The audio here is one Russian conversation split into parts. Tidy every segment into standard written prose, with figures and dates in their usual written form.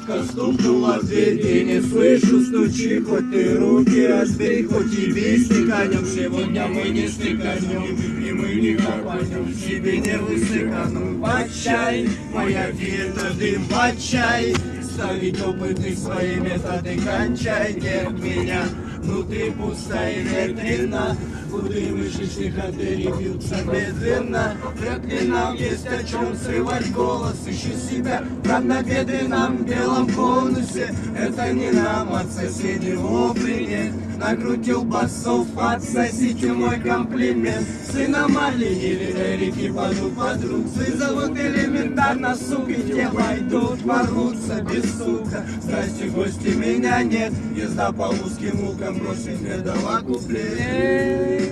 Кнопка стукнула в дверь, и не слышу, стучи, хоть ты руки разбей, хоть и весь стеканем. Сегодня мы не стеканем, и мы не карпанем, себе не высыканем. Почай, моя диета, дым, почай, ставить опыты, свои методы, кончай, нет меня. Внутри пустая витрина, куды вышедших артерий бьются медленно. Вряд ли нам есть о чем срывать голос, ищи себя в равнобедренном белом конусе. Это не нам от соседей вовремя накрутил басов, отсосите мой комплимент. Сына Марли или Эрики подруг зовут элементарно, суки, те войдут, ворвутся без сука. Здрасте, гости, меня нет, езда по узким улкам бросить бедолагу плеть.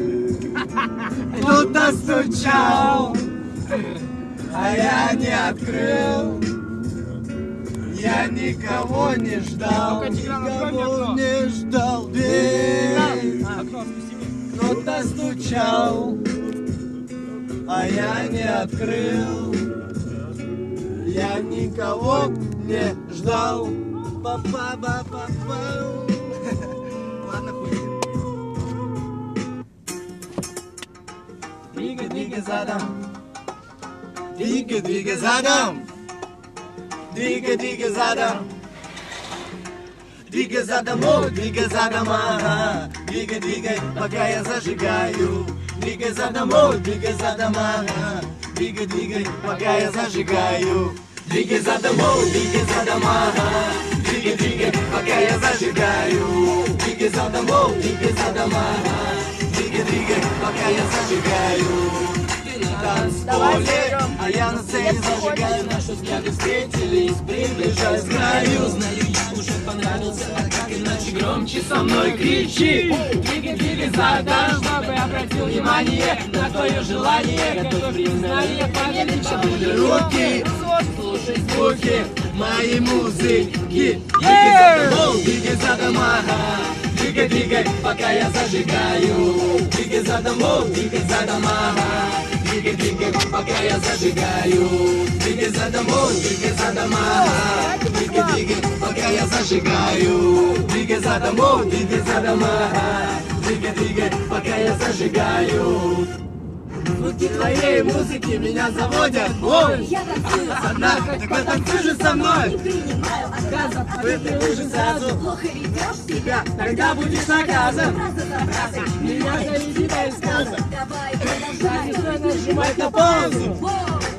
Кто-то стучал, а я не открыл. Я никого не ждал, никого не ждал. Дверь. Кто-то стучал, а я не открыл. Я никого не ждал. Ладно, хуй. Двигай задом. Двигай задом. Двигай задом. Двигай задом, о, двигай задом, ага. Двигай, пока я зажигаю. Двигай задом, о, двигай задом, ага. Двигай, пока я зажигаю. Двигай задом, о, двигай задом, ага. Двигай, пока я зажигаю. Двигай задом, о, двигай задом, ага. Двигай, пока я зажигаю. Танцполе, а я на сцене зажигаю. Наши взгляды встретились, приближаясь к краю. Знаю, я уже понравился, а как иначе громче со мной кричи. Двигай задом, чтобы обратил внимание на твое желание. Готов признание, поверить, руки, слушай звуки моей музыки. Двигай задом, ага. Двигай, пока я зажигаю. Двигай задом, ага. Двигай, пока я зажигаю. Двигай задом, ага. Двигай, пока я зажигаю. Двигай задом, ага. Двигай, пока я зажигаю. Звуки твоей музыки меня заводят. Ой, Я танцую со дна, так вы танцуй же со мной. не принимаю отказов. Выпей уже сразу Плохо ведешь себя, тогда будешь наказан. фраза за фразой. Меня заведи по сказок. Давай, продолжай. Нажимай на паузу. Воу,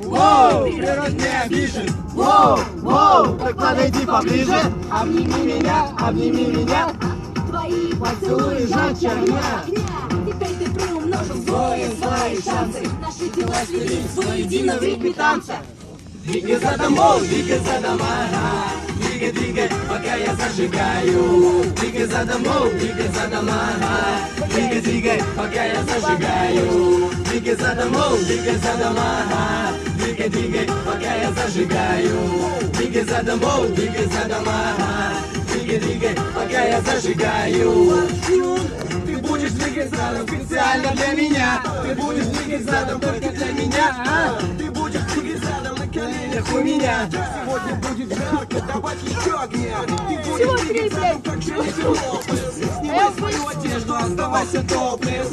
Воу, природа не обижен. Воу, так подойди поближе. Обними меня. твои Поцелуи жарче огня. Теперь ты приумножил свои шансы. Наши тела слились воедино в ритме танца. Двигай задом, ага. Двигай, пока я зажигаю. Двигай задом, ага. Двигай, пока я зажигаю. Двигай задом, ага. Двигай, пока я зажигаю. Двигай задом, ага. Двигай, пока я зажигаю. Ты будешь двигать задом специально для меня. Ты будешь двигать задом только для меня. Ты будешь двигать задом на коленях у меня. Сегодня будет жарко, добавь еще огня. Ты будешь двигать задом, как женщина. Снимай свою одежду, оставайся топлес.